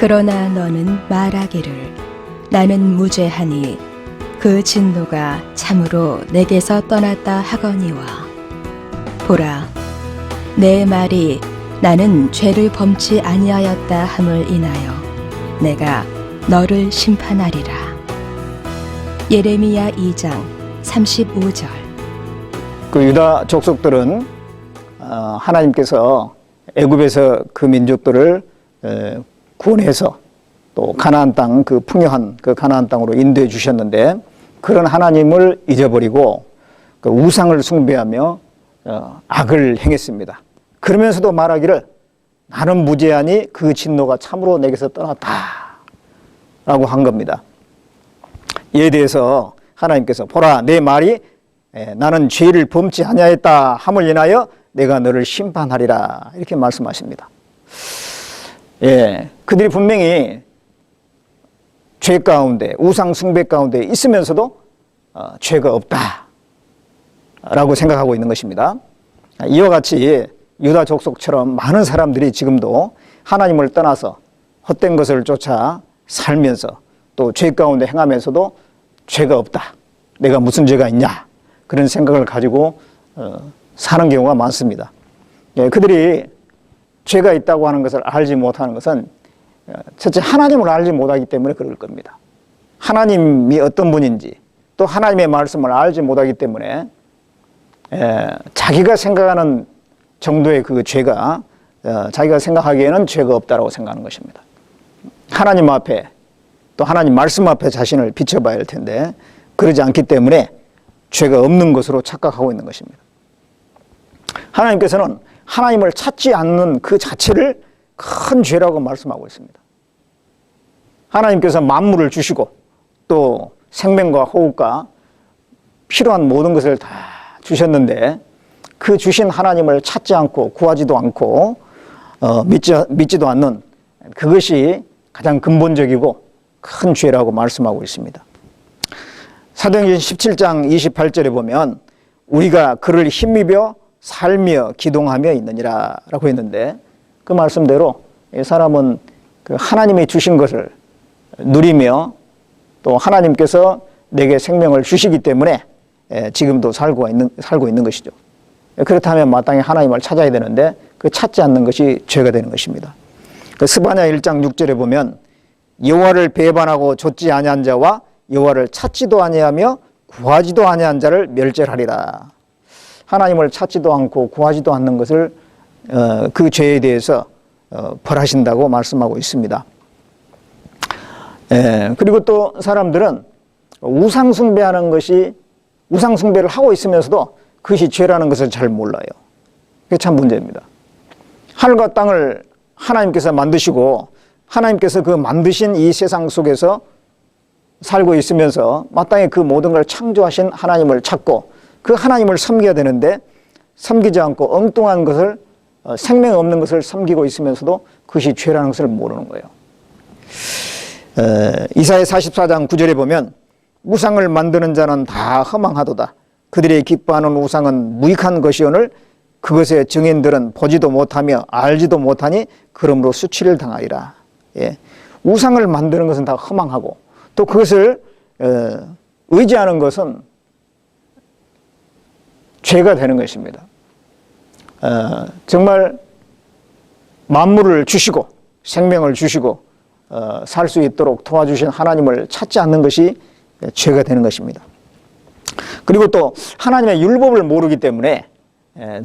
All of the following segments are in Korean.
그러나 너는 말하기를 나는 무죄하니 그 진노가 참으로 내게서 떠났다 하거니와 보라 내 말이 나는 죄를 범치 아니하였다 함을 인하여 내가 너를 심판하리라. 예레미야 2장 35절. 그 유다 족속들은 하나님께서 애굽에서 그 민족들을 구원해서 또 가나안 땅, 그 풍요한 그 가나안 땅으로 인도해 주셨는데 그런 하나님을 잊어버리고 그 우상을 숭배하며 악을 행했습니다. 그러면서도 말하기를 나는 무죄하니 그 진노가 참으로 내게서 떠났다 라고 한 겁니다. 이에 대해서 하나님께서 보라 내 말이 나는 죄를 범치 아니하였다 함을 인하여 내가 너를 심판하리라 이렇게 말씀하십니다. 그들이 분명히 죄 가운데 우상 숭배 가운데 있으면서도 죄가 없다 라고 생각하고 있는 것입니다. 이와 같이 유다 족속처럼 많은 사람들이 지금도 하나님을 떠나서 헛된 것을 쫓아 살면서 또 죄 가운데 행하면서도 죄가 없다, 내가 무슨 죄가 있냐 그런 생각을 가지고 사는 경우가 많습니다. 그들이 죄가 있다고 하는 것을 알지 못하는 것은 첫째 하나님을 알지 못하기 때문에 그럴 겁니다. 하나님이 어떤 분인지 또 하나님의 말씀을 알지 못하기 때문에 자기가 생각하는 정도의 그 죄가 자기가 생각하기에는 죄가 없다고 생각하는 것입니다. 하나님 앞에 또 하나님 말씀 앞에 자신을 비춰봐야 할 텐데 그러지 않기 때문에 죄가 없는 것으로 착각하고 있는 것입니다. 하나님께서는 하나님을 찾지 않는 그 자체를 큰 죄라고 말씀하고 있습니다. 하나님께서 만물을 주시고 또 생명과 호흡과 필요한 모든 것을 다 주셨는데 그 주신 하나님을 찾지 않고 구하지도 않고 믿지도 않는 그것이 가장 근본적이고 큰 죄라고 말씀하고 있습니다. 사도행전 17장 28절에 보면 우리가 그를 힘입어 살며 기동하며 있느니라 라고 했는데 그 말씀대로 이 사람은 그 하나님이 주신 것을 누리며 또 하나님께서 내게 생명을 주시기 때문에 지금도 살고 있는 것이죠. 그렇다면 마땅히 하나님을 찾아야 되는데 그 찾지 않는 것이 죄가 되는 것입니다. 그 스바냐 1장 6절에 보면 여호와를 배반하고 좇지 아니한 자와 여호와를 찾지도 아니하며 구하지도 아니한 자를 멸절하리라. 하나님을 찾지도 않고 구하지도 않는 것을 그 죄에 대해서 벌하신다고 말씀하고 있습니다. 그리고 또 사람들은 우상 숭배를 하고 있으면서도 그것이 죄라는 것을 잘 몰라요. 그게 참 문제입니다. 하늘과 땅을 하나님께서 만드시고 하나님께서 그 만드신 이 세상 속에서 살고 있으면서 마땅히 그 모든 걸 창조하신 하나님을 찾고 그 하나님을 섬겨야 되는데 섬기지 않고 엉뚱한 것을 생명 없는 것을 섬기고 있으면서도 그것이 죄라는 것을 모르는 거예요. 이사야 44장 9절에 보면 우상을 만드는 자는 다 허망하도다. 그들이 기뻐하는 우상은 무익한 것이오늘 그것의 증인들은 보지도 못하며 알지도 못하니 그러므로 수치를 당하리라. 우상을 만드는 것은 다 허망하고 또 그것을 의지하는 것은 죄가 되는 것입니다. 정말 만물을 주시고 생명을 주시고 살 수 있도록 도와주신 하나님을 찾지 않는 것이 죄가 되는 것입니다. 그리고 또 하나님의 율법을 모르기 때문에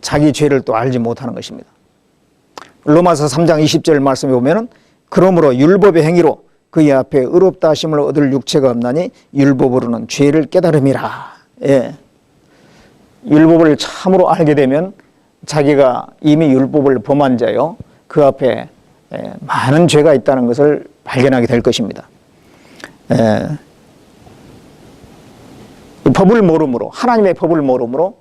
자기 죄를 또 알지 못하는 것입니다. 로마서 3장 20절 말씀에 보면은 그러므로 율법의 행위로 그의 앞에 의롭다 하심을 얻을 육체가 없나니 율법으로는 죄를 깨달음이라. 율법을 참으로 알게 되면 자기가 이미 율법을 범한 자요 그 앞에 많은 죄가 있다는 것을 발견하게 될 것입니다. 법을 모름으로 하나님의 법을 모름으로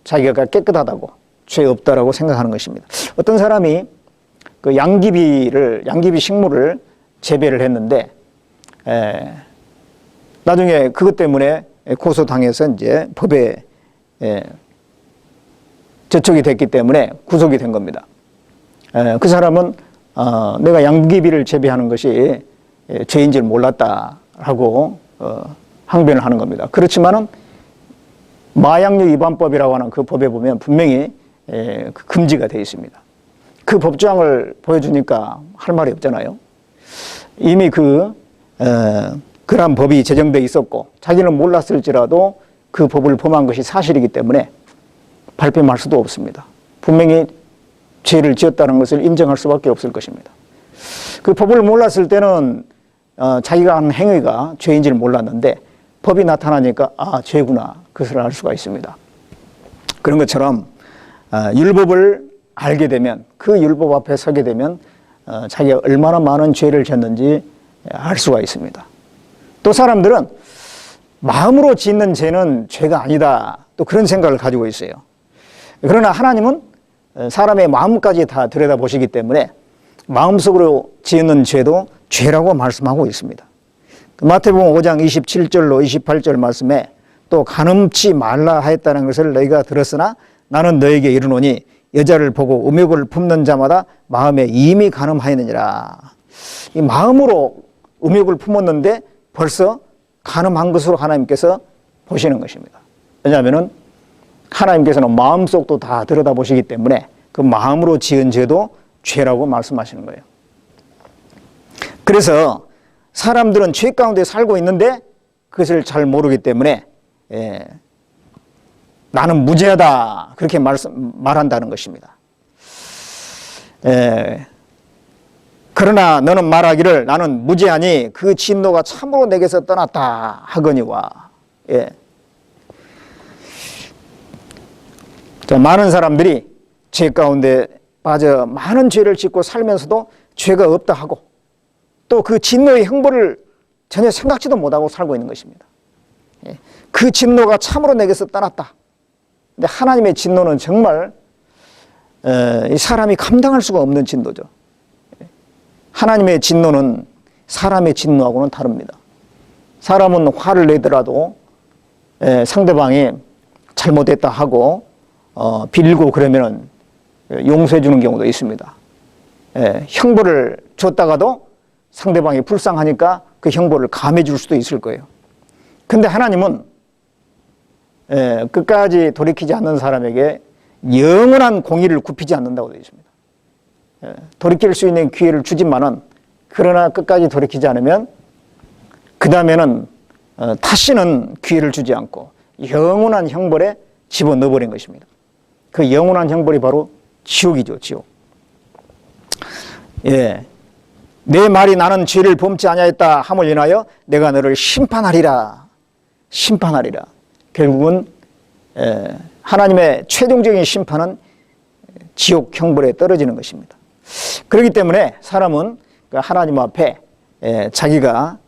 자기가 깨끗하다고 죄 없다라고 생각하는 것입니다. 어떤 사람이 그 양귀비 식물을 재배를 했는데 나중에 그것 때문에 고소당해서 이제 법에 저촉이 됐기 때문에 구속이 된 겁니다. 그 사람은 내가 양귀비를 재배하는 것이 죄인 줄 몰랐다라고 항변을 하는 겁니다. 그렇지만은 마약류 위반법이라고 하는 그 법에 보면 분명히 금지가 되어 있습니다. 그 법조항을 보여주니까 할 말이 없잖아요. 이미 그런 법이 제정되어 있었고 자기는 몰랐을지라도 그 법을 범한 것이 사실이기 때문에 발뺌할 수도 없습니다. 분명히 죄를 지었다는 것을 인정할 수밖에 없을 것입니다. 그 법을 몰랐을 때는 자기가 한 행위가 죄인지를 몰랐는데 법이 나타나니까 죄구나 그것을 알 수가 있습니다. 그런 것처럼 율법을 알게 되면 그 율법 앞에 서게 되면 자기가 얼마나 많은 죄를 졌는지 알 수가 있습니다. 또 사람들은 마음으로 짓는 죄는 죄가 아니다 또 그런 생각을 가지고 있어요. 그러나 하나님은 사람의 마음까지 다 들여다보시기 때문에 마음속으로 지은 죄도 죄라고 말씀하고 있습니다. 마태복음 5장 27절로 28절 말씀에 또 간음치 말라 하였다는 것을 너희가 들었으나 나는 너에게 이르노니 여자를 보고 음욕을 품는 자마다 마음에 이미 간음하였느니라. 이 마음으로 음욕을 품었는데 벌써 간음한 것으로 하나님께서 보시는 것입니다. 왜냐하면 하나님께서는 마음속도 다 들여다보시기 때문에 그 마음으로 지은 죄도 죄라고 말씀하시는 거예요. 그래서 사람들은 죄 가운데 살고 있는데 그것을 잘 모르기 때문에 나는 무죄하다 그렇게 말한다는 것입니다. 그러나 너는 말하기를 나는 무죄하니 그 진노가 참으로 내게서 떠났다 하거니와. 많은 사람들이 죄 가운데 빠져 많은 죄를 짓고 살면서도 죄가 없다 하고 또 그 진노의 형벌을 전혀 생각지도 못하고 살고 있는 것입니다. 그 진노가 참으로 내게서 떠났다. 근데 하나님의 진노는 정말 사람이 감당할 수가 없는 진노죠. 하나님의 진노는 사람의 진노하고는 다릅니다. 사람은 화를 내더라도 상대방이 잘못했다 하고 빌고 그러면 용서해 주는 경우도 있습니다. 형벌을 줬다가도 상대방이 불쌍하니까 그 형벌을 감해 줄 수도 있을 거예요. 근데 하나님은 끝까지 돌이키지 않는 사람에게 영원한 공의를 굽히지 않는다고 되어 있습니다. 돌이킬 수 있는 기회를 주지만은 그러나 끝까지 돌이키지 않으면 그 다음에는 다시는 기회를 주지 않고 영원한 형벌에 집어넣어버린 것입니다. 그 영원한 형벌이 바로 지옥이죠, 지옥. 내 말이 나는 죄를 범치 아니하였다 함을 인하여 내가 너를 심판하리라. 심판하리라. 결국은 하나님의 최종적인 심판은 지옥 형벌에 떨어지는 것입니다. 그렇기 때문에 사람은 하나님 앞에 자기가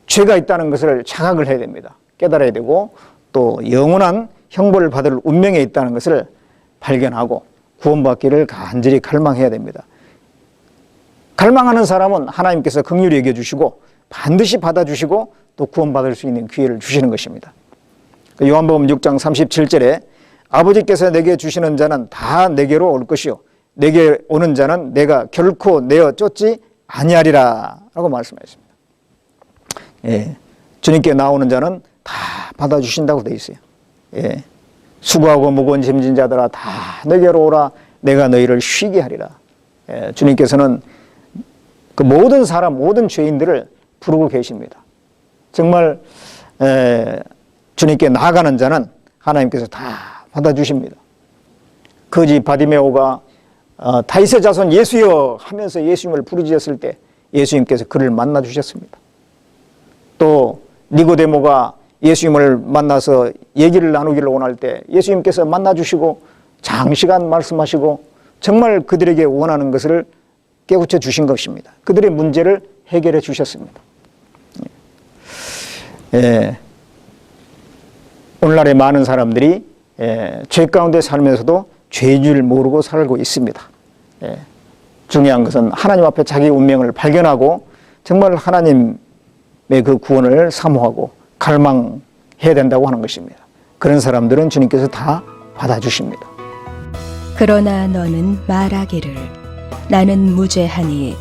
죄가 있다는 것을 자각을 해야 됩니다. 깨달아야 되고 또 영원한 형벌을 받을 운명에 있다는 것을 발견하고 구원받기를 간절히 갈망해야 됩니다. 갈망하는 사람은 하나님께서 긍휼히 여겨주시고 반드시 받아주시고 또 구원받을 수 있는 기회를 주시는 것입니다. 요한복음 6장 37절에 아버지께서 내게 주시는 자는 다 내게로 올 것이요 내게 오는 자는 내가 결코 내어 쫓지 아니하리라 라고 말씀하셨습니다. 주님께 나오는 자는 다 받아주신다고 되어 있어요. 수고하고 무거운 짐진 자들아 다 내게로 오라 내가 너희를 쉬게 하리라. 주님께서는 그 모든 사람 모든 죄인들을 부르고 계십니다. 정말 주님께 나아가는 자는 하나님께서 다 받아주십니다. 거지 바디메오가 다윗의 자손 예수여 하면서 예수님을 부르짖었을 때 예수님께서 그를 만나 주셨습니다. 또 니고데모가 예수님을 만나서 얘기를 나누기를 원할 때 예수님께서 만나 주시고 장시간 말씀하시고 정말 그들에게 원하는 것을 깨우쳐 주신 것입니다. 그들의 문제를 해결해 주셨습니다. 오늘날의 많은 사람들이 죄 가운데 살면서도 죄인 줄 모르고 살고 있습니다. 중요한 것은 하나님 앞에 자기 운명을 발견하고 정말 하나님의 그 구원을 사모하고 갈망해야 된다고 하는 것입니다. 그런 사람들은 주님께서 다 받아주십니다. 그러나 너는 말하기를 나는 무죄하니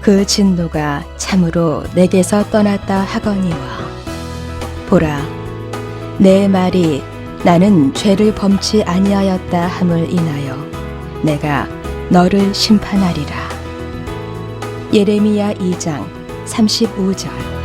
그 진노가 참으로 내게서 떠났다 하거니와 보라 내 말이 나는 죄를 범치 아니하였다 함을 인하여 내가 너를 심판하리라. 예레미야 2장 35절.